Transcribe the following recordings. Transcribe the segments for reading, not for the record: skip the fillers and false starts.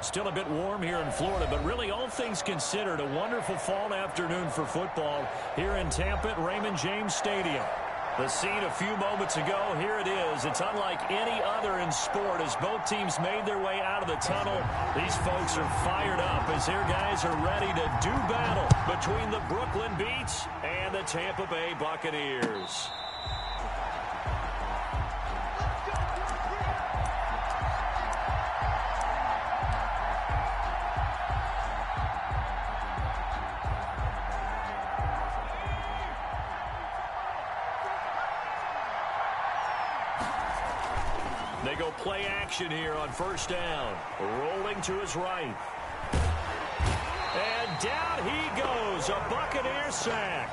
Still a bit warm here in Florida, but really all things considered, a wonderful fall afternoon for football here in Tampa at Raymond James Stadium. The scene a few moments ago, here it is. It's unlike any other in sport as both teams made their way out of the tunnel. These folks are fired up as their guys are ready to do battle between the Brooklyn Beats and the Tampa Bay Buccaneers. They go play action here on first down. Rolling to his right. And down he goes. A Buccaneer sack.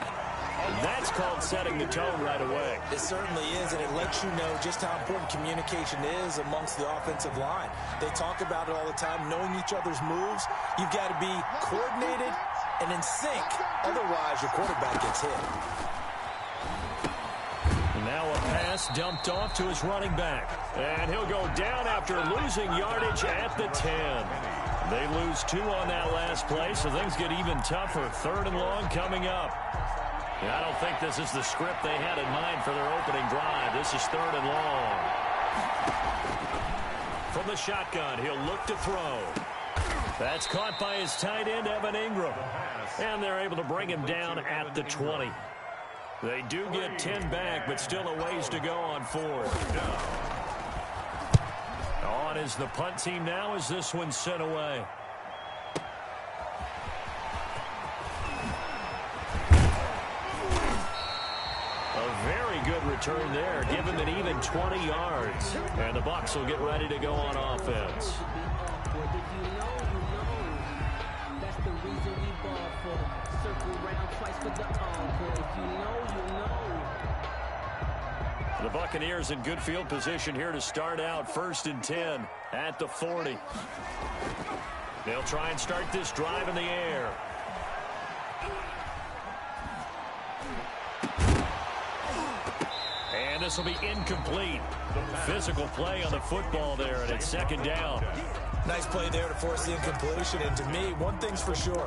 And that's called setting the tone right away. It certainly is, and it lets you know just how important communication is amongst the offensive line. They talk about it all the time, knowing each other's moves. You've got to be coordinated and in sync. Otherwise, your quarterback gets hit. Now a pass dumped off to his running back. And he'll go down after losing yardage at the 10. They lose 2 on that last play, so things get even tougher. 3rd and long coming up. And I don't think this is the script they had in mind for their opening drive. This is 3rd and long. From the shotgun, he'll look to throw. That's caught by his tight end, Evan Ingram. And they're able to bring him down at the 20. They do get 10 back, but still a ways to go on 4th. On is the punt team now as this one's sent away. A very good return there, give him an even 20 yards. And the Bucs will get ready to go on offense. The Buccaneers in good field position here to start out. 1st and 10 at the 40. They'll try and start this drive in the air. And this will be incomplete. Physical play on the football there, and it's 2nd down. Nice play there to force the incompletion. And to me, one thing's for sure.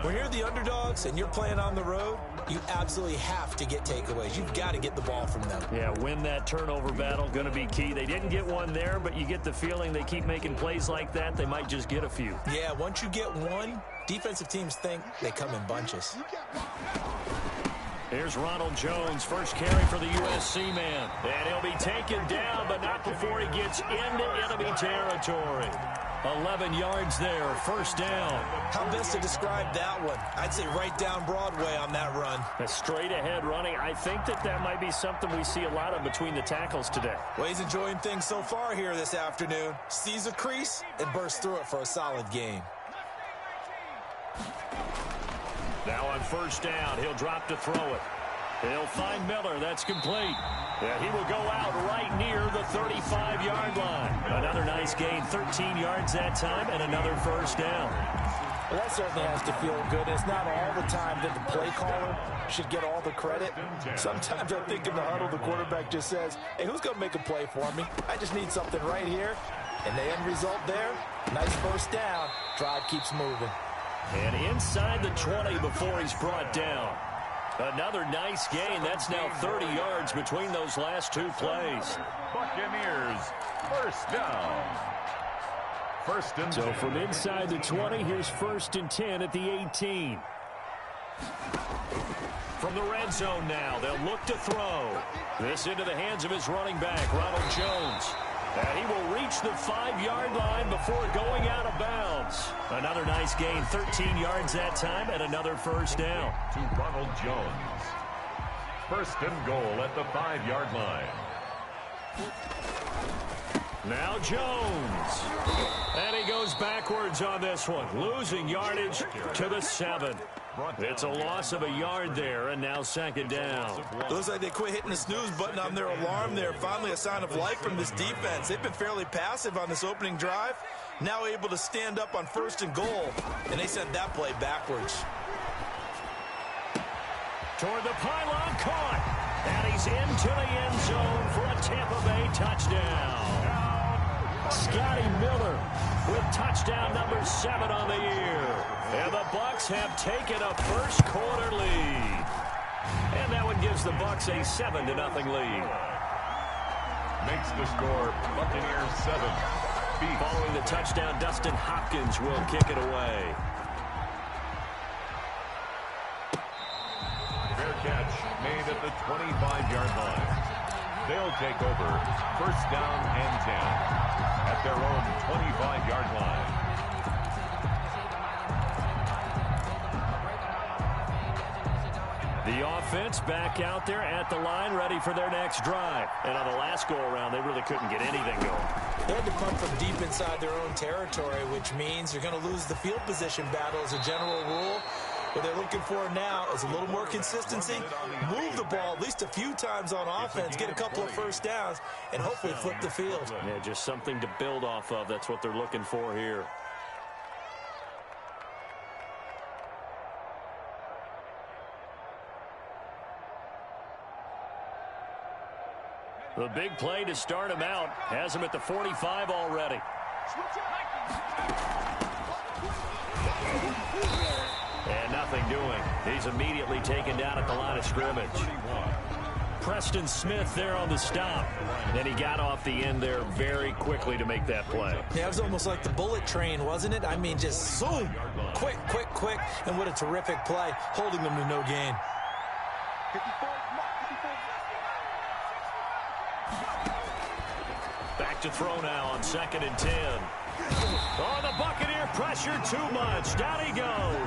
When you're the underdogs and you're playing on the road, you absolutely have to get takeaways. You've got to get the ball from them. Yeah, win that turnover battle, going to be key. They didn't get one there, but you get the feeling they keep making plays like that, they might just get a few. Yeah, once you get one, defensive teams think they come in bunches. Here's Ronald Jones, first carry for the USC man. And he'll be taken down, but not before he gets into enemy territory. 11 yards there, 1st down. How best to describe that one? I'd say right down Broadway on that run. A straight ahead running. I think that might be something we see a lot of between the tackles today. Well, he's enjoying things so far here this afternoon. Sees a crease and bursts through it for a solid gain. Now on 1st down, he'll drop to throw it. He'll find Miller. That's complete. Yeah, he will go out right near the 35-yard line. Another nice gain, 13 yards that time, and another 1st down. Well, that certainly has to feel good. It's not all the time that the play caller should get all the credit. Sometimes I think in the huddle, the quarterback just says, hey, who's going to make a play for me? I just need something right here. And the end result there, nice 1st down. Drive keeps moving. And inside the 20 before he's brought down. Another nice gain. That's now 30 yards between those last 2 plays. Buccaneers, 1st down. 1st and 10. So from inside the 20, here's 1st and 10 at the 18. From the red zone now, they'll look to throw. This into the hands of his running back, Ronald Jones. And he will reach the 5-yard line before going out of bounds. Another nice gain, 13 yards that time, and another 1st down. To Ronald Jones. 1st and goal at the 5-yard line. Now Jones. And he goes backwards on this one, losing yardage to the 7. It's a loss of a yard there, and now 2nd down. It looks like they quit hitting the snooze button on their alarm there. Finally a sign of life from this defense. They've been fairly passive on this opening drive. Now able to stand up on 1st and goal, and they sent that play backwards. Toward the pylon, caught. And he's into the end zone for a Tampa Bay touchdown. Scotty Miller with touchdown number 7 on the year. And the Bucs have taken a first quarter lead. And that one gives the Bucs a 7-0 lead. Makes the score Buccaneers 7. Following the touchdown, Dustin Hopkins will kick it away. Fair catch made at the 25-yard line. They'll take over first down and 10 at their own 25-yard line. The offense back out there at the line, ready for their next drive. And on the last go-around, they really couldn't get anything going. They had to punt from deep inside their own territory, which means you're going to lose the field position battle as a general rule. What they're looking for now is a little more consistency, move the ball at least a few times on offense, get a couple of first downs, and hopefully flip the field. Yeah, just something to build off of. That's what they're looking for here. The big play to start him out has him at the 45 already. And nothing doing. He's immediately taken down at the line of scrimmage. Preston Smith there on the stop. And he got off the end there very quickly to make that play. Yeah, it was almost like the bullet train, wasn't it? I mean, just zoom. Quick, quick, quick. And what a terrific play, holding them to no gain. Back to throw now on 2nd and 10. Oh, the Buccaneer pressure too much. Down he goes.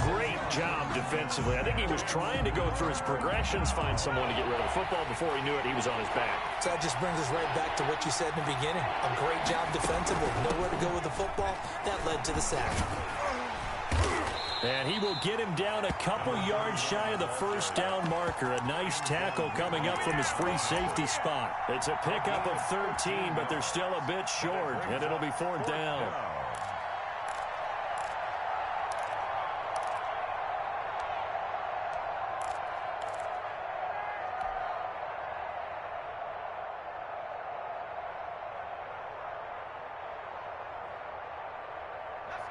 Great job defensively. I think he was trying to go through his progressions, find someone to get rid of the football. Before he knew it, he was on his back. So that just brings us right back to what you said in the beginning. A great job defensively. Nowhere to go with the football. That led to the sack. And he will get him down a couple yards shy of the first down marker. A nice tackle coming up from his free safety spot. It's a pickup of 13, but they're still a bit short, and it'll be 4th down.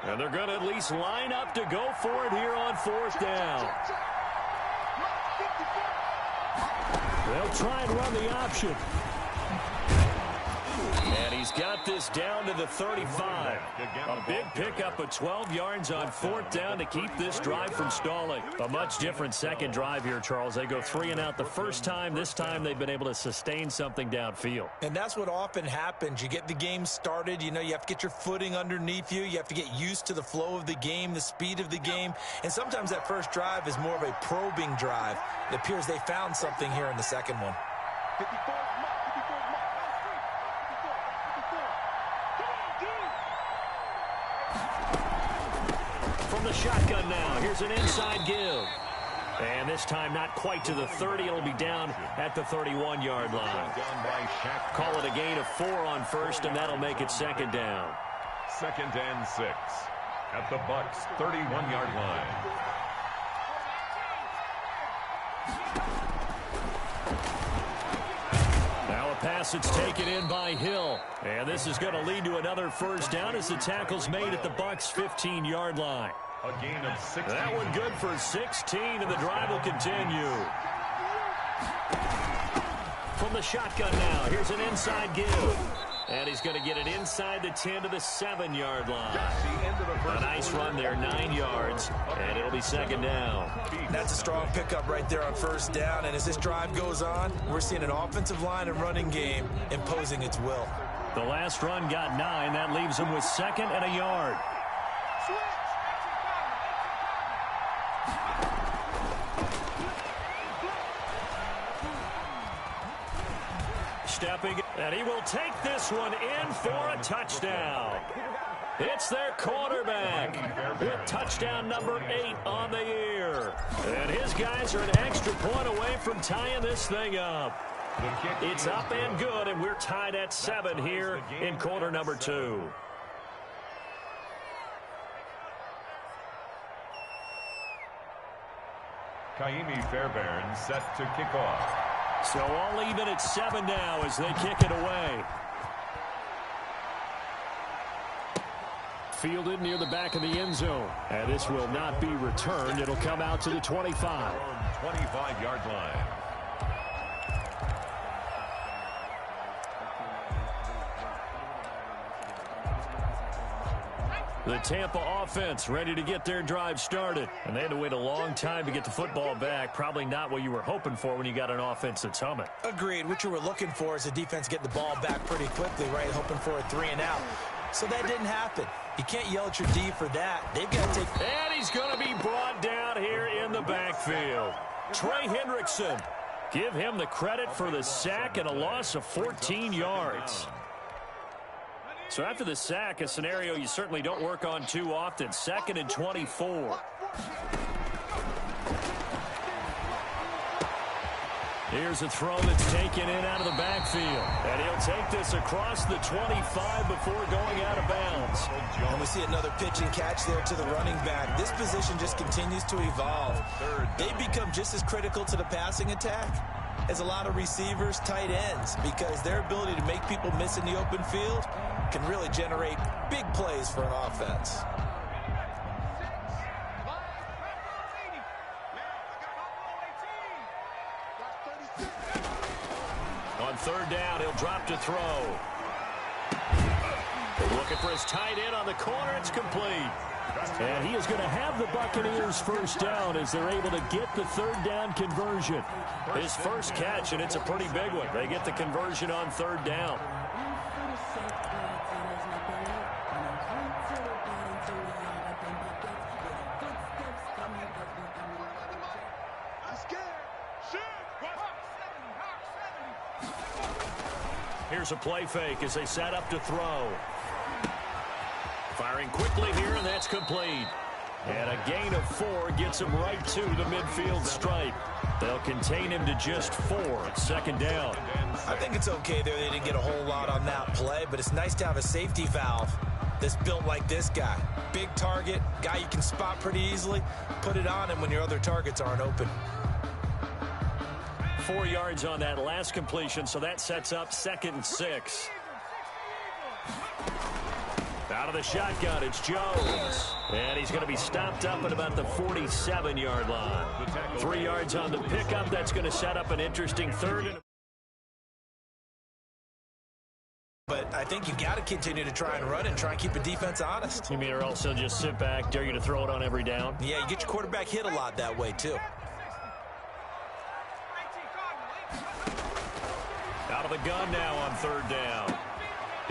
And they're going to at least line up to go for it here on 4th down. They'll try and run the option. And he's got this down to the 35. A big pickup of 12 yards on 4th down to keep this drive from stalling. A much different second drive here, Charles. They go 3 and out the first time. This time they've been able to sustain something downfield. And that's what often happens. You get the game started. You know, you have to get your footing underneath you. You have to get used to the flow of the game, the speed of the game. And sometimes that first drive is more of a probing drive. It appears they found something here in the second one. From the shotgun now, here's an inside give. And this time not quite to the 30. It'll be down at the 31-yard line. Call it a gain of 4 on first, and that'll make it 2nd down. 2nd and 6 at the Bucs' 31-yard line. Now a pass that's taken in by Hill. And this is going to lead to another first down as the tackle's made at the Bucs' 15-yard line. A gain of 16. That one good for 16, and the drive will continue. From the shotgun now, here's an inside give. And he's going to get it inside the 10 to the 7-yard line. A nice run there, 9 yards, and it'll be 2nd down. That's a strong pickup right there on first down. And as this drive goes on, we're seeing an offensive line and running game imposing its will. The last run got 9. That leaves him with 2nd and a yard. Stepping, and he will take this one in for a touchdown. It's their quarterback with touchdown number 8 on the year. And his guys are an extra point away from tying this thing up. It's up and good, and we're tied at 7 here in quarter number 2. Kaimi Fairbairn set to kick off. So all even at 7 now as they kick it away. fielded near the back of the end zone. And this will not be returned. It'll come out to the 25. 25-yard line. The Tampa offense ready to get their drive started. And they had to wait a long time to get the football back. Probably not what you were hoping for when you got an offense that's humming. Agreed. What you were looking for is a defense getting the ball back pretty quickly, right? Hoping for a 3-and-out. So that didn't happen. You can't yell at your D for that. They've got to take... And he's going to be brought down here in the backfield. Trey Hendrickson. Give him the credit for the sack and a loss of 14 yards. So after the sack, a scenario you certainly don't work on too often. 2nd and 24. Here's a throw that's taken in out of the backfield. And he'll take this across the 25 before going out of bounds. And we see another pitch and catch there to the running back. This position just continues to evolve. They become just as critical to the passing attack as a lot of receivers, tight ends, because their ability to make people miss in the open field can really generate big plays for an offense. On 3rd down, he'll drop to throw. Looking for his tight end on the corner. It's complete. And he is going to have the Buccaneers first down as they're able to get the 3rd down conversion. His first catch, and it's a pretty big one. They get the conversion on 3rd down. Here's a play fake as they set up to throw. Firing quickly here, and that's complete. And a gain of 4 gets him right to the midfield stripe. They'll contain him to just 4. 2nd down. I think it's okay there. They didn't get a whole lot on that play, but it's nice to have a safety valve that's built like this guy. Big target, guy you can spot pretty easily. Put it on him when your other targets aren't open. 4 yards on that last completion, so that sets up 2nd and 6. Out of the shotgun, it's Jones. And he's going to be stopped up at about the 47-yard line. 3 yards on the pickup. That's going to set up an interesting 3rd. But I think you got to continue to try and run and try and keep the defense honest. You mean or else they'll just sit back, dare you to throw it on every down? Yeah, you get your quarterback hit a lot that way, too. Out of the gun now on 3rd down.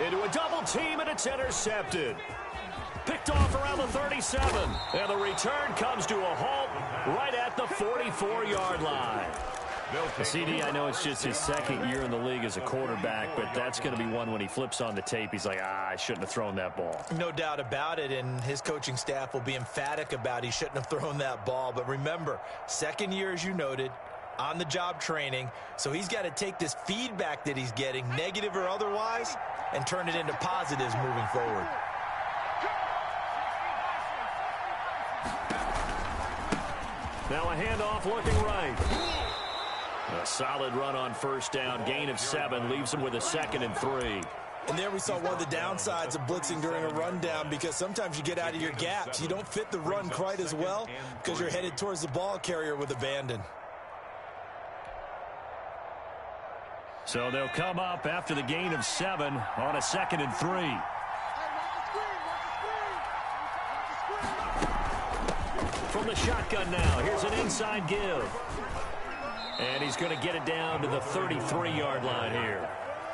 Into a double team, and it's intercepted. Picked off around the 37. And the return comes to a halt right at the 44-yard line. CD, I know it's just his 2nd year in the league as a quarterback, but that's going to be one when he flips on the tape. He's like, I shouldn't have thrown that ball. No doubt about it, and his coaching staff will be emphatic about he shouldn't have thrown that ball. But remember, 2nd year, as you noted, on-the-job training, so he's got to take this feedback that he's getting, negative or otherwise, and turn it into positives moving forward. Now a handoff looking right. A solid run on 1st down, gain of 7, leaves him with a 2nd and 3. And there we saw one of the downsides of blitzing during a rundown, because sometimes you get out of your gaps. You don't fit the run quite as well because you're headed towards the ball carrier with abandon. So they'll come up after the gain of 7 on a 2nd and 3. From the shotgun now, here's an inside give. And he's going to get it down to the 33-yard line here.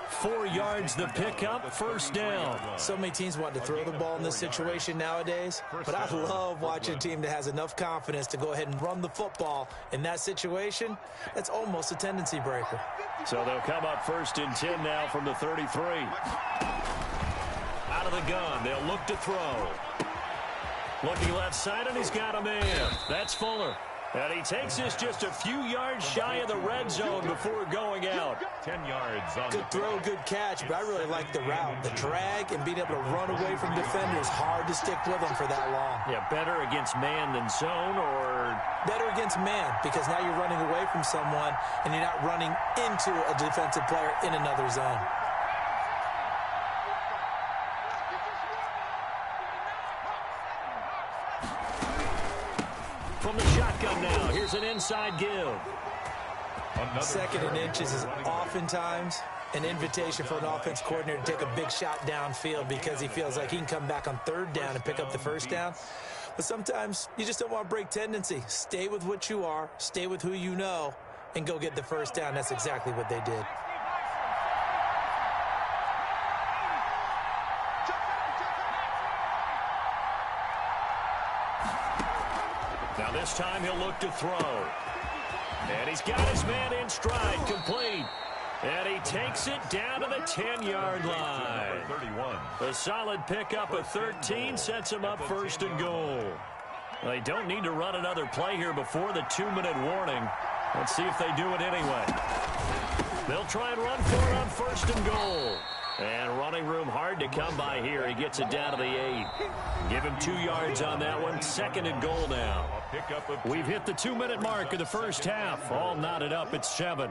4 yards the pickup, 1st down. So many teams want to throw the ball in this situation nowadays, but I love watching a team that has enough confidence to go ahead and run the football in that situation. That's almost a tendency breaker. So they'll come up 1st and 10 now from the 33. Out of the gun, they'll look to throw. Looking left side, and he's got a man. That's Fuller. And he takes this just a few yards shy of the red zone before going out. 10 yards on good throw, good catch, but I really like the route. The drag and being able to run away from defenders, hard to stick with them for that long. Yeah, better against man than zone, or? Better against man, because now you're running away from someone and you're not running into a defensive player in another zone. shotgun now. Here's an inside give. Second and inches is oftentimes an invitation for an offense coordinator to take a big shot downfield because he feels like he can come back on third down and pick up the first down. But sometimes you just don't want to break tendency. Stay with what you are, stay with who you know, and go get the first down. That's exactly what they did. Now this time he'll look to throw. And he's got his man in stride, complete. And he takes it down to the 10-yard line. 31. A solid pickup of 13 sets him up first and goal. They don't need to run another play here before the 2-minute warning. Let's see if they do it anyway. They'll try and run for it on first and goal. And running room hard to come by here. He gets it down to the 8. Give him 2 yards on that one. Second and goal now. We've hit the 2-minute mark of the first half. All knotted up at 7.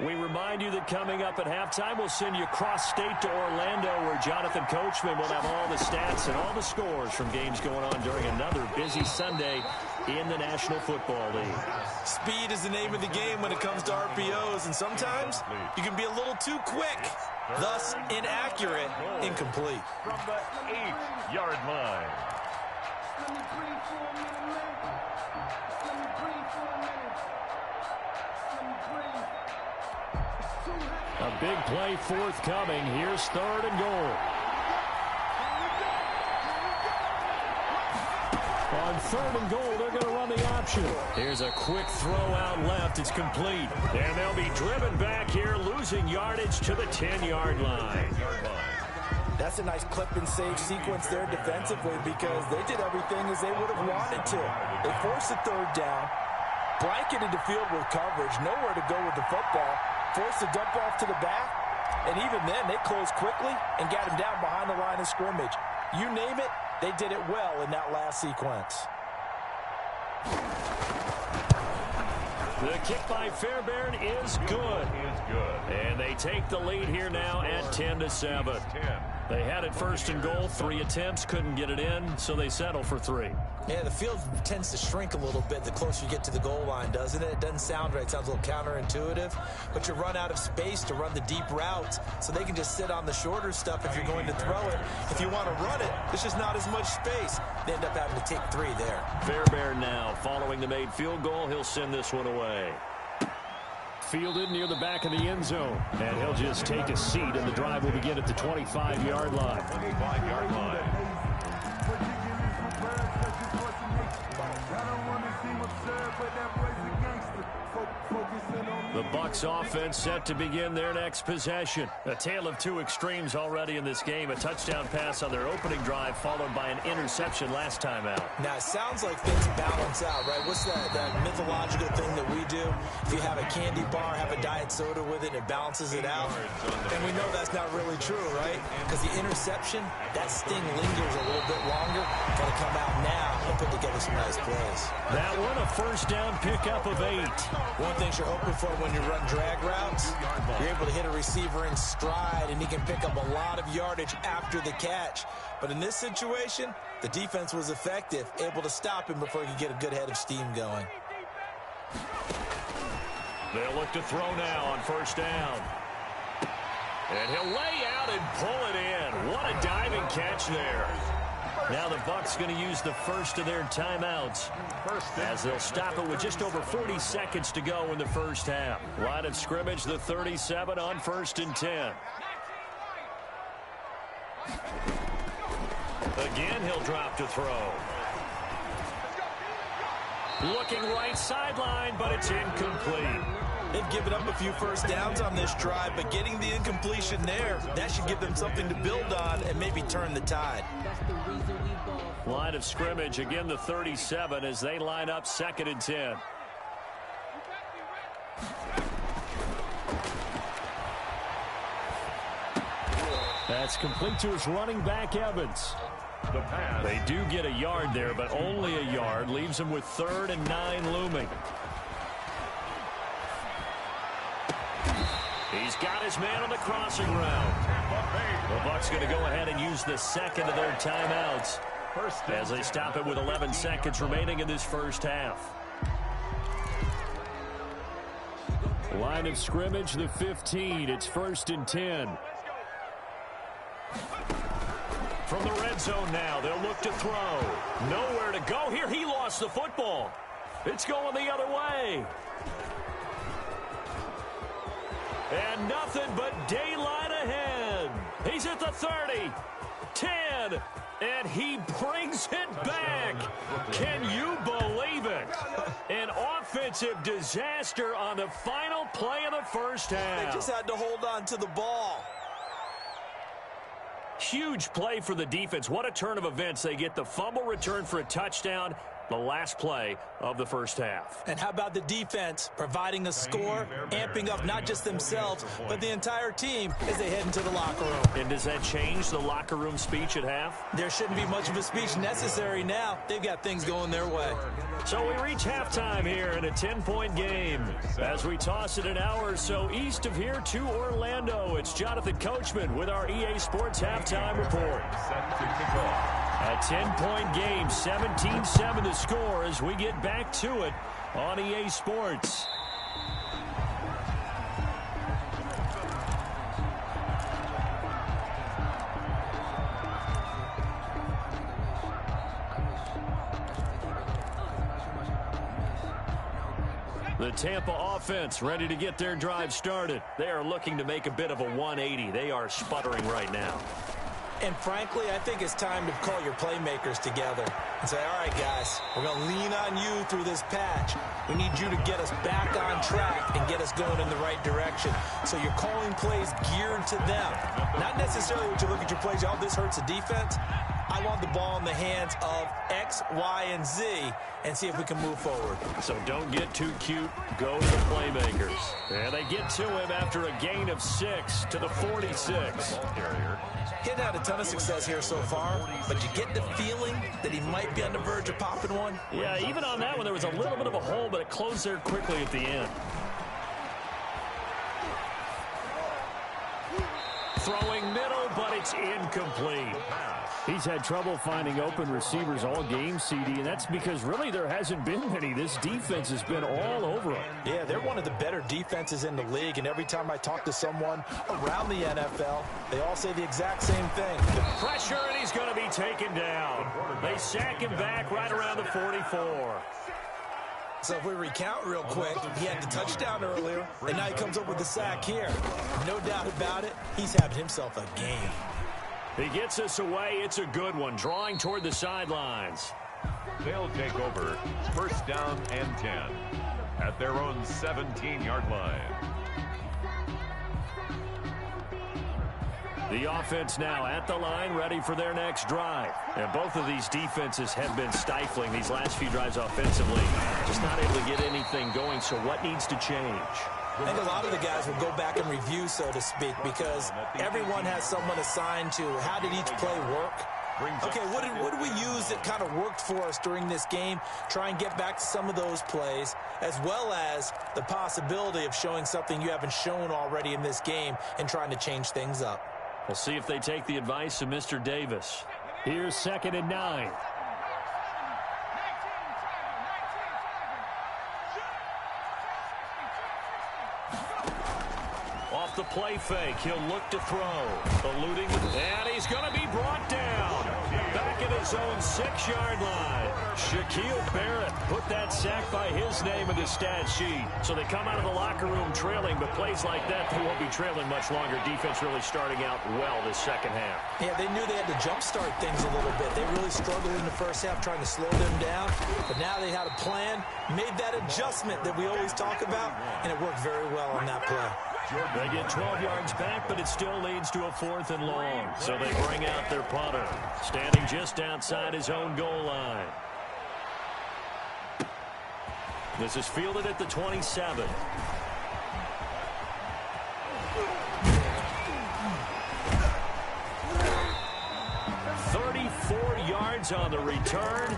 We remind you that coming up at halftime, we'll send you cross-state to Orlando, where Jonathan Coachman will have all the stats and all the scores from games going on during another busy Sunday in the National Football League. Speed is the name of the game when it comes to RPOs, and sometimes you can be a little too quick, thus inaccurate, incomplete. From the 8-yard line. A big play forthcoming. Here's third and goal. On third and goal, they're going to run the option. Here's a quick throw out left. It's complete. And they'll be driven back here, losing yardage to the 10-yard line. That's a nice clip and save sequence there defensively because they did everything as they would have wanted to. They forced the third down, blanketed the field with coverage, nowhere to go with the football, forced the dump off to the back, and even then they closed quickly and got him down behind the line of scrimmage. You name it, they did it well in that last sequence. The kick by Fairbairn is good. And they take the lead here now at 10-7. They had it first and goal, 3 attempts, couldn't get it in, so they settle for 3. Yeah, the field tends to shrink a little bit the closer you get to the goal line, doesn't it? It doesn't sound right. It sounds a little counterintuitive. But you run out of space to run the deep routes, so they can just sit on the shorter stuff if you're going to throw it. If you want to run it, there's just not as much space. They end up having to take 3 there. Fairbairn now following the made field goal. He'll send this one away. Fielded near the back of the end zone. And he'll just take a seat, and the drive will begin at the 25-yard line. 25-yard line. The Bucs offense set to begin their next possession. A tale of 2 extremes already in this game. A touchdown pass on their opening drive, followed by an interception last time out. Now, it sounds like things balance out, right? What's that mythological thing that we do? If you have a candy bar, have a diet soda with it, it balances it out. And we know that's not really true, right? Because the interception, that sting lingers a little bit longer. Got to come out now and put together some nice plays. That one, a first down pickup of 8. One thing you're hoping for when you run drag routes, you're able to hit a receiver in stride, and he can pick up a lot of yardage after the catch. But in this situation, the defense was effective, able to stop him before he could get a good head of steam going. They'll look to throw now on first down. And he'll lay out and pull it in. What a diving catch there. Now the Bucs going to use the first of their timeouts as they'll stop it with just over 40 seconds to go in the first half. Line of scrimmage, the 37 on 1st and 10. Again, he'll drop to throw. Looking right sideline, but it's incomplete. They've given up a few first downs on this drive, but getting the incompletion there, that should give them something to build on and maybe turn the tide. Line of scrimmage, again the 37 as they line up 2nd and 10. That's complete to his running back, Evans. They do get a yard there, but only a yard. Leaves him with 3rd and 9 looming. He's got his man on the crossing route. The Bucs going to go ahead and use the second of their timeouts as they stop it with 11 seconds remaining in this first half. Line of scrimmage, the 15. It's 1st and 10. From the red zone now, they'll look to throw. Nowhere to go here. He lost the football. It's going the other way. And nothing but daylight ahead. He's at the 30, 10, and he brings it back. Can you believe it? An offensive disaster on the final play of the first half. They just had to hold on to the ball. Huge play for the defense. What a turn of events. They get the fumble return for a touchdown, the last play of the first half. And how about the defense providing a score, amping up not just themselves, but the entire team as they head into the locker room. And does that change the locker room speech at half? There shouldn't be much of a speech necessary now. They've got things going their way. So we reach halftime here in a 10-point game. As we toss it an hour or so east of here to Orlando, it's Jonathan Coachman with our EA Sports Halftime Report. A 10-point game, 17-7 the score as we get back to it on EA Sports. The Tampa offense ready to get their drive started. They are looking to make a bit of a 180. They are sputtering right now. And frankly, I think it's time to call your playmakers together and say, all right, guys, we're going to lean on you through this patch. We need you to get us back on track and get us going in the right direction. So you're calling plays geared to them. Not necessarily what you look at your plays, oh, this hurts the defense. I want the ball in the hands of X, Y, and Z and see if we can move forward. So don't get too cute. Go to the playmakers. And they get to him after a gain of 6 to the 46. Getting had a ton of success here so far, but you get the feeling that he might be on the verge of popping one? Yeah, even on that one, there was a little bit of a hole, but it closed there quickly at the end. Throwing middle, but it's incomplete. He's had trouble finding open receivers all game, CD, and that's because really there hasn't been many. This defense has been all over him. Yeah, they're one of the better defenses in the league, and every time I talk to someone around the NFL, they all say the exact same thing. Pressure, and he's going to be taken down. They sack him back right around the 44. So if we recount real quick, he had the touchdown earlier, and now he comes up with the sack here. No doubt about it, he's having himself a game. He gets us away. It's a good one, drawing toward the sidelines. They'll take over 1st down and 10 at their own 17-yard line. The offense now at the line, ready for their next drive. And both of these defenses have been stifling these last few drives offensively. Just not able to get anything going, so what needs to change? I think a lot of the guys will go back and review, so to speak, because everyone has someone assigned to how did each play work. Okay, what did we use that kind of worked for us during this game? Try and get back to some of those plays, as well as the possibility of showing something you haven't shown already in this game and trying to change things up. We'll see if they take the advice of Mr. Davis. Here's 2nd and 9. Off the play fake, he'll look to throw. Eluding, and he's going to be brought down. Back at his own 6-yard line. Shaquille Barrett put that sack by his name in the stat sheet. So they come out of the locker room trailing, but plays like that, they won't be trailing much longer. Defense really starting out well this second half. Yeah, they knew they had to jumpstart things a little bit. They really struggled in the first half trying to slow them down, but now they had a plan, made that adjustment that we always talk about, and it worked very well on that play. They get 12 yards back, but it still leads to a 4th and long. So they bring out their punter, standing just outside his own goal line. This is fielded at the 27. yards on the return,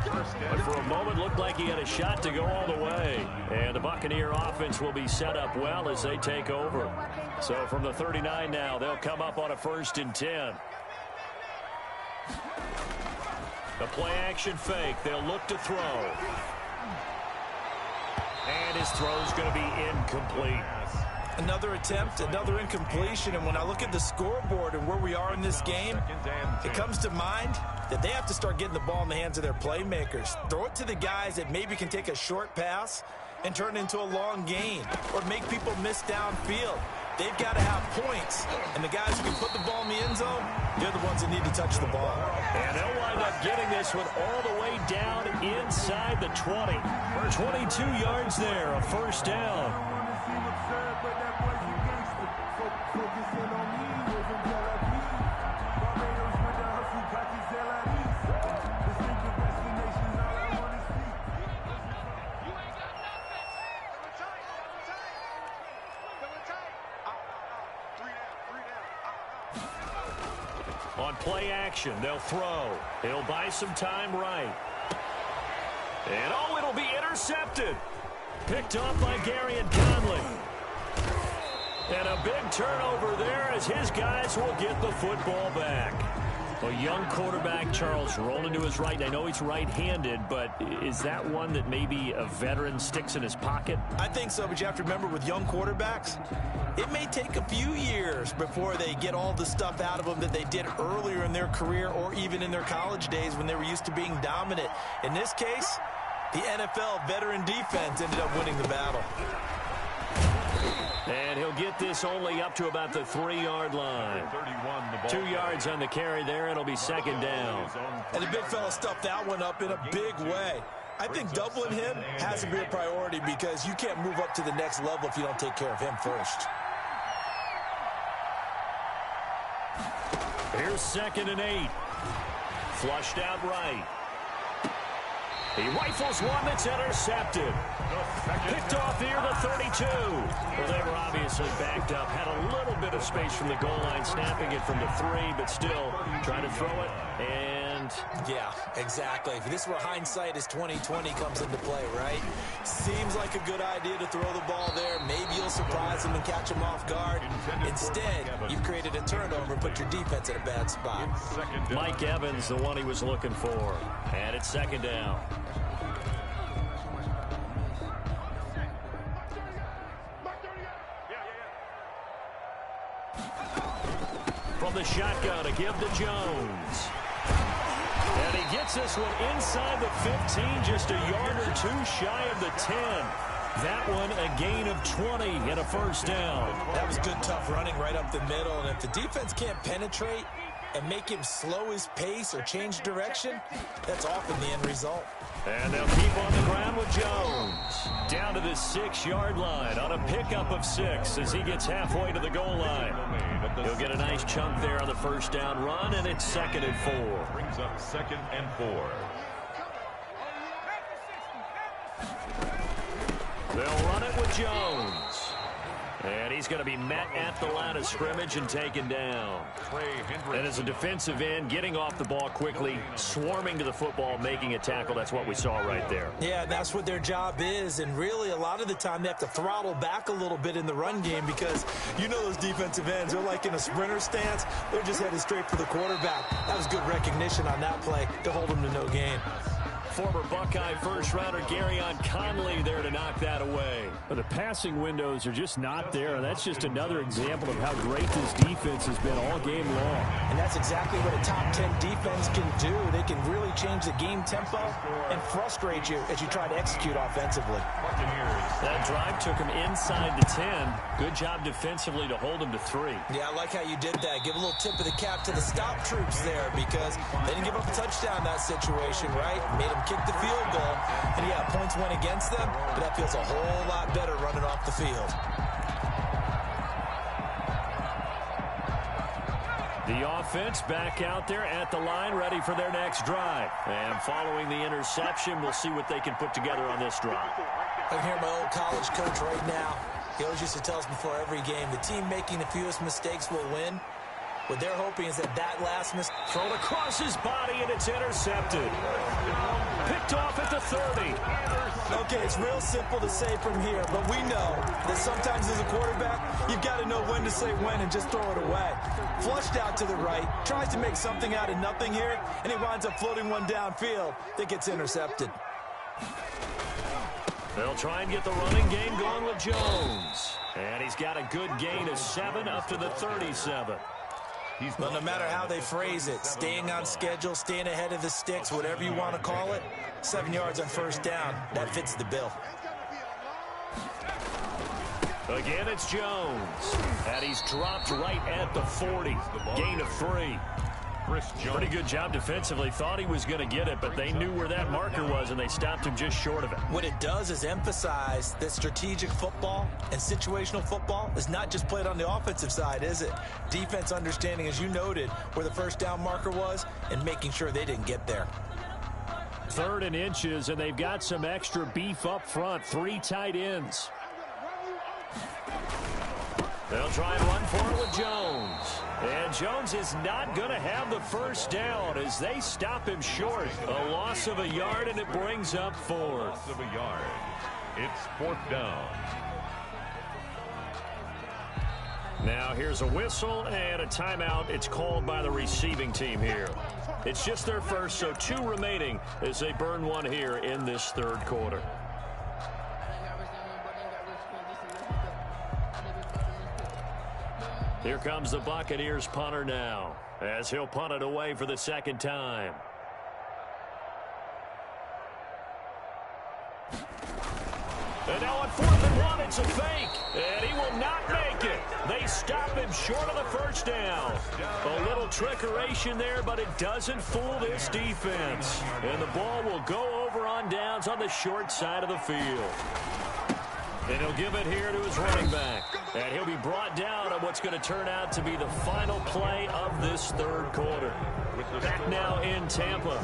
but for a moment looked like he had a shot to go all the way. And the Buccaneer offense will be set up well as they take over. So from the 39 now, they'll come up on a 1st and 10. The play-action fake. They'll look to throw. And his throw's going to be incomplete. Another attempt, another incompletion, and when I look at the scoreboard and where we are in this game, it comes to mind that they have to start getting the ball in the hands of their playmakers. Throw it to the guys that maybe can take a short pass and turn it into a long gain or make people miss downfield. They've got to have points, and the guys who can put the ball in the end zone, they're the ones that need to touch the ball. And they'll wind up getting this one all the way down inside the 20. 22 yards there, a 1st down. On play action, they'll throw. He'll buy some time right. And, oh, it'll be intercepted. Picked off by Gary and Conley. And a big turnover there as his guys will get the football back. A young quarterback, Charles, rolling to his right. I know he's right-handed, but is that one that maybe a veteran sticks in his pocket? I think so, but you have to remember with young quarterbacks, it may take a few years before they get all the stuff out of them that they did earlier in their career or even in their college days when they were used to being dominant. In this case, the NFL veteran defense ended up winning the battle. And he'll get this only up to about the 3-yard line. 2 yards on the carry there. It'll be 2nd down. And the big fella stuffed that one up in a big way. I think doubling him has to be a priority because you can't move up to the next level if you don't take care of him first. Here's 2nd and 8. Flushed out right. He rifles one that's intercepted. Picked off near the 32. Well, they were obviously backed up. Had a little bit of space from the goal line, snapping it from the 3, but still trying to throw it. And yeah, exactly. If this were hindsight as 2020 comes into play, right? Seems like a good idea to throw the ball there. Maybe you'll surprise them and catch them off guard. Instead, you've created a turnover and put your defense in a bad spot. Mike Evans, the one he was looking for. And it's 2nd down. From the shotgun to give to Jones. And he gets this one inside the 15, just a yard or 2 shy of the 10. That one a gain of 20 and a 1st down. That was good, tough running right up the middle. And if the defense can't penetrate and make him slow his pace or change direction, that's often the end result. And they'll keep on the ground with Jones. Down to the 6-yard line on a pickup of 6 as he gets halfway to the goal line. He'll get a nice chunk there on the 1st down run, and it's 2nd and 4. Brings up 2nd and 4. They'll run it with Jones. And he's going to be met at the line of scrimmage and taken down. And as a defensive end, getting off the ball quickly, swarming to the football, making a tackle, that's what we saw right there. Yeah, that's what their job is. And really, a lot of the time, they have to throttle back a little bit in the run game because you know those defensive ends, they're like in a sprinter stance. They're just headed straight for the quarterback. That was good recognition on that play to hold them to no gain. Former Buckeye first-rounder Gary Conley there to knock that away. But the passing windows are just not there. That's just another example of how great this defense has been all game long. And that's exactly what a top 10 defense can do. They can really change the game tempo and frustrate you as you try to execute offensively. That drive took him inside the 10. Good job defensively to hold him to 3. Yeah, I like how you did that. Give a little tip of the cap to the stop troops there because they didn't give up a touchdown in that situation, right? Made them kick the field goal. And yeah, points went against them, but that feels a whole lot better running off the field. The offense back out there at the line, ready for their next drive. And following the interception, we'll see what they can put together on this drive. I can hear my old college coach right now. He always used to tell us before every game, the team making the fewest mistakes will win. What they're hoping is that last miss. Thrown across his body, and it's intercepted. Picked off at the 30. Okay, it's real simple to say from here, but we know that sometimes as a quarterback, you've got to know when to say when and just throw it away. Flushed out to the right, tries to make something out of nothing here, and he winds up floating one downfield that gets intercepted. They'll try and get the running game going with Jones. And he's got a good gain of 7 up to the 37. Well, no matter how they phrase it, staying on schedule, staying ahead of the sticks, whatever you want to call it, 7 yards on first down, that fits the bill. Again, it's Jones. And he's dropped right at the 40. Gain of 3. Pretty good job defensively. Thought he was going to get it, but they knew where that marker was, and they stopped him just short of it. What it does is emphasize that strategic football and situational football is not just played on the offensive side, is it? Defense understanding, as you noted, where the first down marker was and making sure they didn't get there. 3rd and inches, and they've got some extra beef up front. 3 tight ends. They'll try and run for it with Jones. And Jones is not going to have the first down as they stop him short. A loss of a yard, and it brings up 4th. Loss of a yard. It's 4th down. Now here's a whistle and a timeout. It's called by the receiving team here. It's just their first, so 2 remaining as they burn one here in this 3rd quarter. Here comes the Buccaneers punter now, as he'll punt it away for the 2nd time. And now on 4th and 1, it's a fake, and he will not make it. They stop him short of the first down. A little trickeration there, but it doesn't fool this defense. And the ball will go over on downs on the short side of the field. And he'll give it here to his running back. And he'll be brought down on what's going to turn out to be the final play of this 3rd quarter. Back now in Tampa,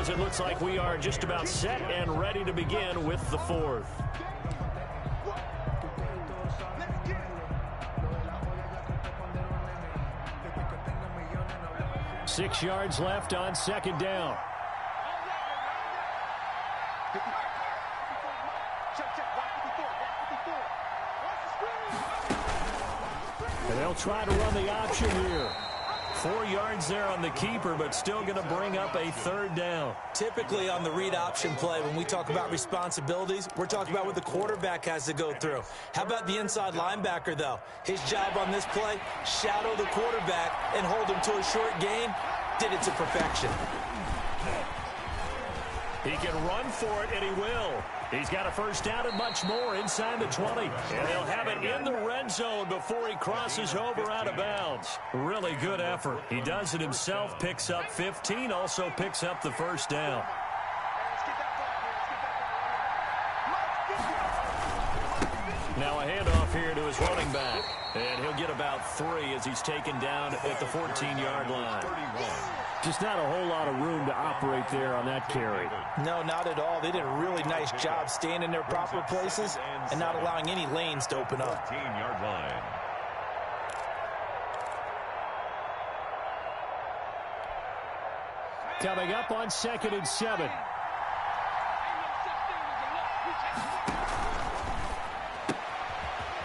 as it looks like we are just about set and ready to begin with the 4th. Six yards left on 2nd down. And they'll try to run the option here. 4 yards there on the keeper, but still going to bring up a 3rd down. Typically on the read option play, when we talk about responsibilities, we're talking about what the quarterback has to go through. How about the inside linebacker, though? His job on this play, shadow the quarterback and hold him to a short gain. Did it to perfection. He can run for it, and he will. He's got a first down and much more inside the 20. And he'll have it in the red zone before he crosses over out of bounds. Really good effort. He does it himself, picks up 15, also picks up the first down. Now a handoff here to his running back. And he'll get about 3 as he's taken down at the 14-yard line. Just not a whole lot of room to operate there on that carry. No, not at all. They did a really nice job staying in their proper places and not allowing any lanes to open up. 14-yard line. Coming up on 2nd and 7.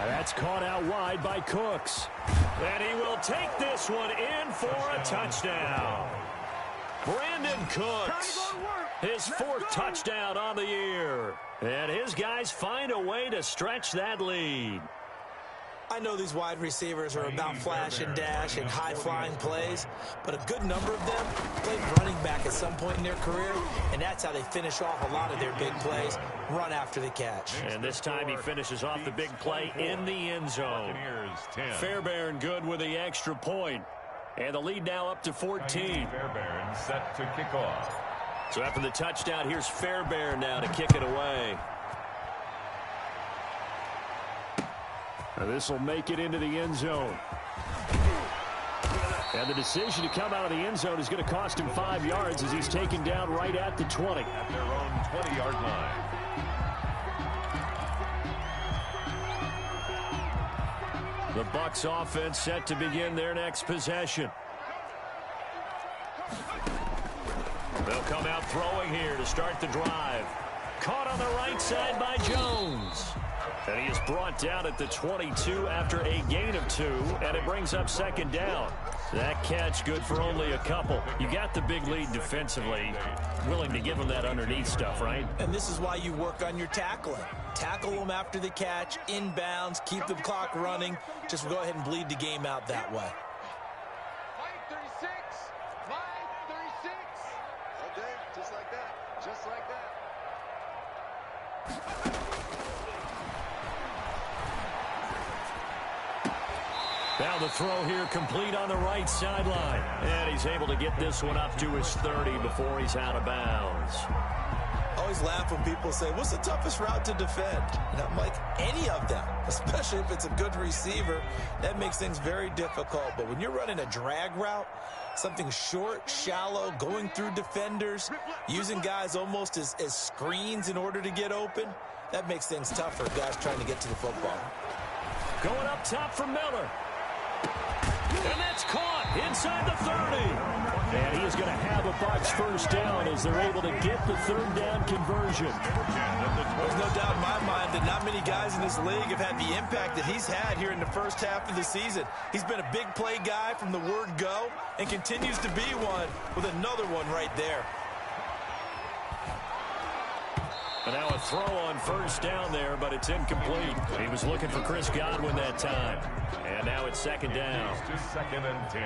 That's caught out wide by Cooks. And he will take this one in for a touchdown. Brandon Cooks, his 4th touchdown on the year. And his guys find a way to stretch that lead. I know these wide receivers are about flash and dash and high-flying plays, but a good number of them played running back at some point in their career, and that's how they finish off a lot of their big plays, run after the catch. And this time he finishes off the big play in the end zone. Fairbairn good with the extra point. And the lead now up to 14. Fairbairn set to kick off. So after the touchdown, here's Fairbairn now to kick it away. This will make it into the end zone. And the decision to come out of the end zone is going to cost him 5 yards as he's taken down right at the 20. At their own 20-yard line. The Bucs offense set to begin their next possession. They'll come out throwing here to start the drive. Caught on the right side by Jones. And he is brought down at the 22 after a gain of 2, and it brings up second down. That catch good for only a couple. You got the big lead defensively. Willing to give them that underneath stuff, right? And this is why you work on your tackling. Tackle them after the catch, inbounds, keep the clock running. Just go ahead and bleed the game out that way. Line 36. Line 36. Okay, just like that. Just like that. Now the throw here complete on the right sideline. And he's able to get this one up to his 30 before he's out of bounds. Always laugh when people say, what's the toughest route to defend? And I'm like, any of them, especially if it's a good receiver. That makes things very difficult. But when you're running a drag route, something short, shallow, going through defenders, using guys almost as screens in order to get open, that makes things tough for guys trying to get to the football. Going up top for Miller. And that's caught inside the 30. And he is going to have a Bucs first down as they're able to get the third down conversion. There's no doubt in my mind that not many guys in this league have had the impact that he's had here in the first half of the season. He's been a big play guy from the word go and continues to be one with another one right there. And now a throw on first down there, but it's incomplete. He was looking for Chris Godwin that time. And now it's second down. Second and 10.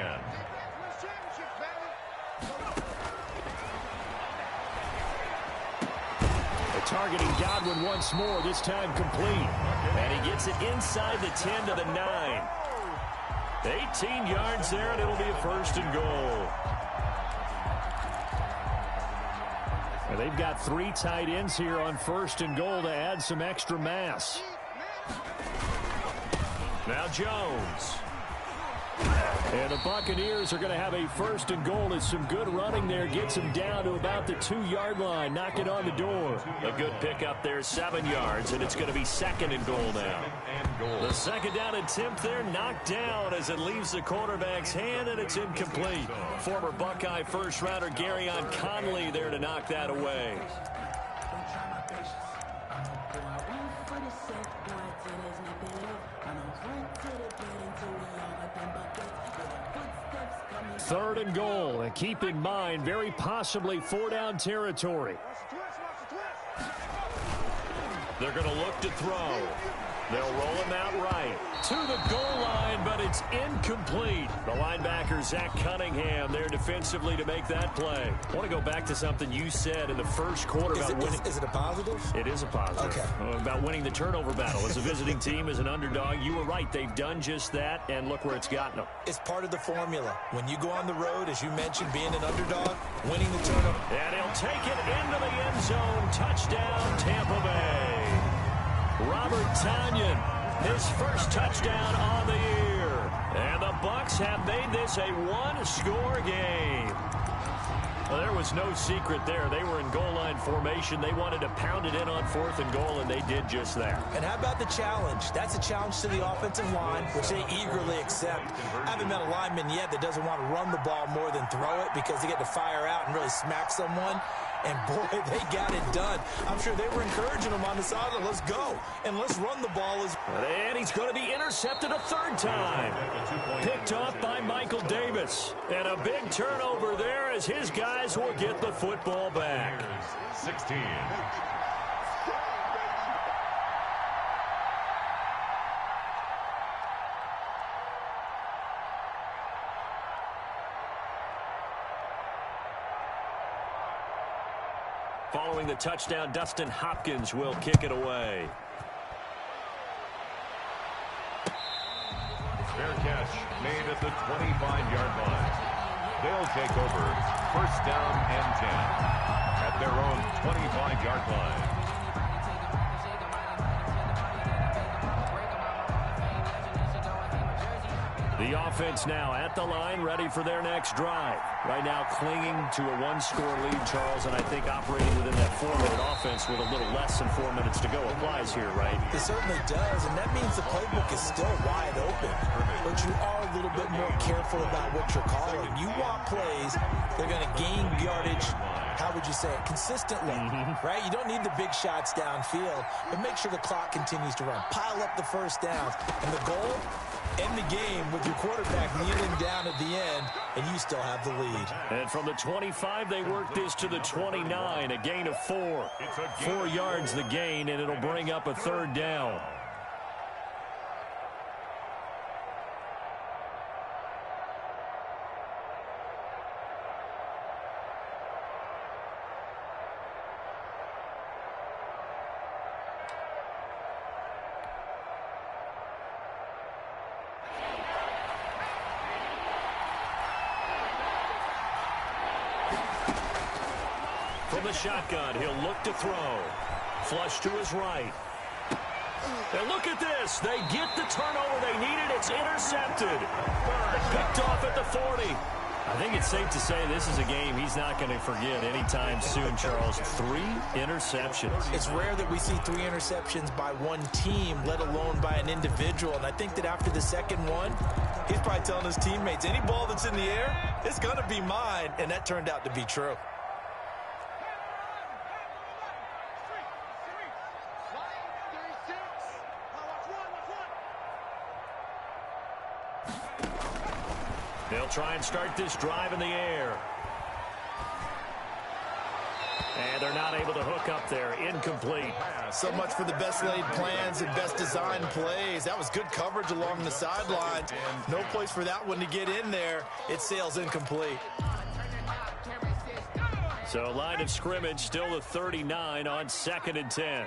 They're targeting Godwin once more, this time complete. And he gets it inside the 10 to the 9. 18 yards there, and it'll be a first and goal. And they've got 3 tight ends here on first and goal to add some extra mass. Now Jones. And the Buccaneers are going to have a first and goal. It's some good running there. Gets him down to about the 2-yard line. Knocking on the door. A good pickup there, 7 yards. And it's going to be second and goal now. The second down attempt there knocked down as it leaves the quarterback's hand, and it's incomplete. Former Buckeye first-rounder Garyon Conley there to knock that away. Third and goal, and keep in mind, very possibly 4-down territory. They're going to look to throw. They'll roll him out right to the goal line, but it's incomplete. The linebacker, Zach Cunningham, there defensively to make that play. I want to go back to something you said in the first quarter about winning. Is it a positive? It is a positive. Okay. About winning the turnover battle. As a visiting team, as an underdog, you were right. They've done just that, and look where it's gotten them. It's part of the formula. When you go on the road, as you mentioned, being an underdog, winning the turnover. And he'll take it into the end zone. Touchdown, Tampa Bay. Robert Tonyan, his first touchdown on the year. And the Bucs have made this a one-score game. Well, there was no secret there. They were in goal line formation. They wanted to pound it in on fourth and goal, and they did just that. And how about the challenge? That's a challenge to the offensive line, which they eagerly accept. I haven't met a lineman yet that doesn't want to run the ball more than throw it because they get to fire out and really smack someone. And, boy, they got it done. I'm sure they were encouraging him on the sideline. Let's go, and let's run the ball. And he's going to be intercepted a third time. Picked off by Michael Davis. And a big turnover there as his guys will get the football back. 16. Following the touchdown, Dustin Hopkins will kick it away. Fair catch made at the 25-yard line. They'll take over first down and 10 at their own 25-yard line. The offense now at the line, ready for their next drive. Right now clinging to a one-score lead, Charles, and I think operating within that 4-minute offense with a little less than 4 minutes to go applies here, right? It certainly does, and that means the playbook is still wide open. But you are a little bit more careful about what you're calling. You want plays that are going to gain yardage, how would you say it, consistently, right? You don't need the big shots downfield, but make sure the clock continues to run. Pile up the first downs, and the goal, end the game with your quarterback kneeling down at the end, and you still have the lead. And from the 25, they work this to the 29, a gain of 4. 4 yards the gain, and it'll bring up a third down. From the shotgun, he'll look to throw. Flush to his right. And look at this. They get the turnover they needed. It's intercepted. Picked off at the 40. I think it's safe to say this is a game he's not going to forget anytime soon, Charles. 3 interceptions. It's rare that we see 3 interceptions by one team, let alone by an individual. And I think that after the second one, he's probably telling his teammates, any ball that's in the air, it's going to be mine. And that turned out to be true. They'll try and start this drive in the air. And they're not able to hook up there. Incomplete. So much for the best laid plans and best designed plays. That was good coverage along the sidelines. No place for that one to get in there. It sails incomplete. So line of scrimmage still the 39 on 2nd and 10.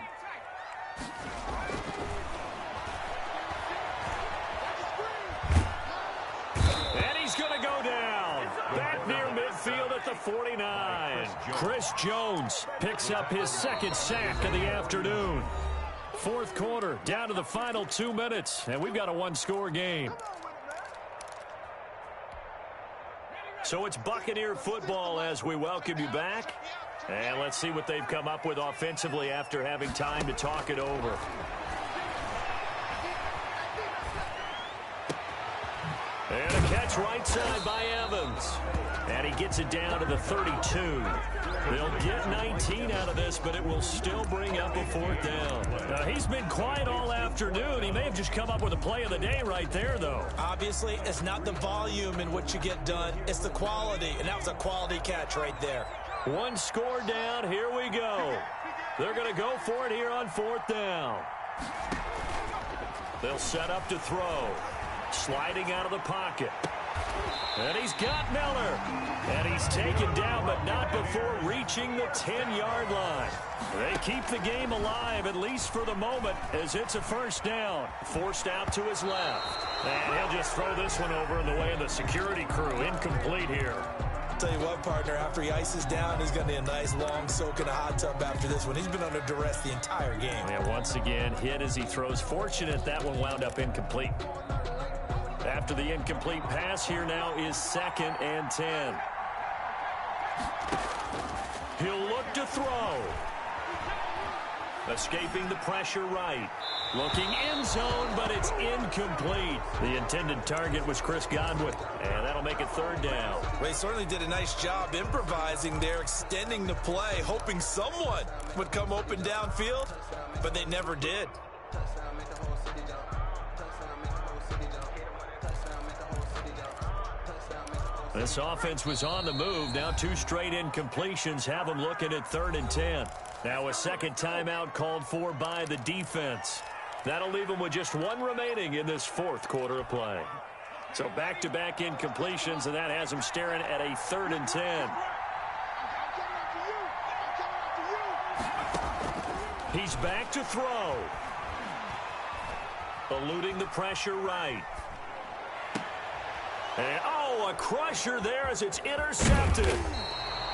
At the 49. Chris Jones picks up his 2nd sack of the afternoon. 4th quarter, down to the final 2 minutes, and we've got a 1-score game. So it's Buccaneer football as we welcome you back. And let's see what they've come up with offensively after having time to talk it over. And a catch right side by Evans. And he gets it down to the 32. They'll get 19 out of this, but it will still bring up a 4th down. He's been quiet all afternoon. He may have just come up with a play of the day right there, though. Obviously, it's not the volume in what you get done. It's the quality, and that was a quality catch right there. 1 score down. Here we go. They're going to go for it here on 4th down. They'll set up to throw. Sliding out of the pocket. And he's got Miller. And he's taken down, but not before reaching the 10-yard line. They keep the game alive, at least for the moment, as it's a 1st down. Forced out to his left. And he'll just throw this one over in the way of the security crew. Incomplete here. I'll tell you what, partner, after he ices down, he's going to need a nice long soak in a hot tub after this one. He's been under duress the entire game. And once again, hit as he throws. Fortunate that one wound up incomplete. After the incomplete pass, here now is 2nd and 10. He'll look to throw. Escaping the pressure right. Looking end zone, but it's incomplete. The intended target was Chris Godwin, and that'll make it 3rd down. They certainly did a nice job improvising there, extending the play, hoping someone would come open downfield, but they never did. This offense was on the move. Now 2 straight incompletions have them looking at 3rd and 10. Now a 2nd timeout called for by the defense. That'll leave them with just 1 remaining in this 4th quarter of play. So back-to-back incompletions, and that has them staring at a 3rd and 10. He's back to throw. Eluding the pressure right. And, a crusher there as it's intercepted.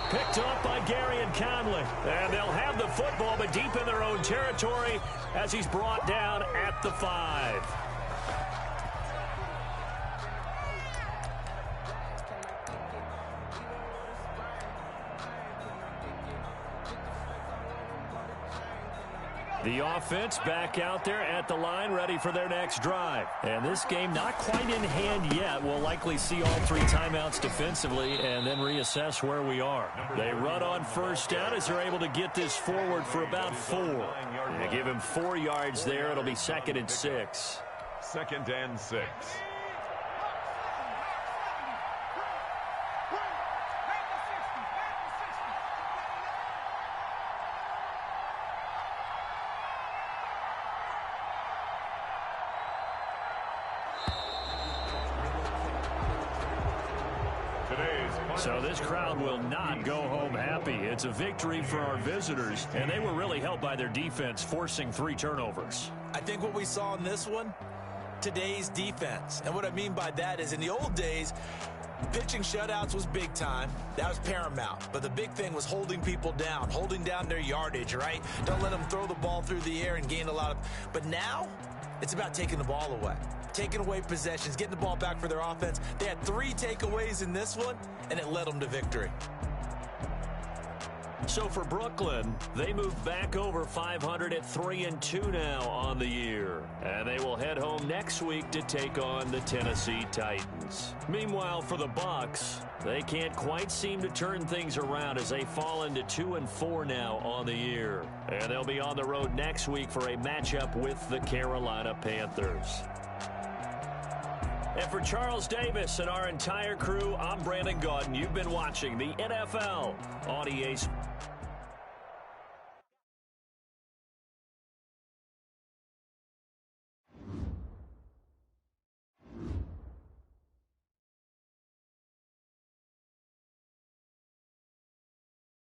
Picked off by Gary and Conley. And they'll have the football, but deep in their own territory as he's brought down at the 5. The offense back out there at the line, ready for their next drive. And this game not quite in hand yet. We'll likely see all 3 timeouts defensively and then reassess where we are. They run on first down as they're able to get this forward for about 4. They give him 4 yards there. It'll be 2nd and 6. 2nd and 6. So this crowd will not go home happy. It's a victory for our visitors, and they were really helped by their defense, forcing 3 turnovers. I think what we saw in this one, today's defense. And what I mean by that is in the old days, pitching shutouts was big time. That was paramount. But the big thing was holding people down, holding down their yardage, right? Don't let them throw the ball through the air and gain a lot of... But now, it's about taking the ball away. Taking away possessions, getting the ball back for their offense. They had 3 takeaways in this one, and it led them to victory. So for Brooklyn, they move back over 500 at 3-2 now on the year. And they will head home next week to take on the Tennessee Titans. Meanwhile, for the Bucs, they can't quite seem to turn things around as they fall into 2-4 now on the year. And they'll be on the road next week for a matchup with the Carolina Panthers. And for Charles Davis and our entire crew, I'm Brandon Gaudin. You've been watching the NFL on EA Sports.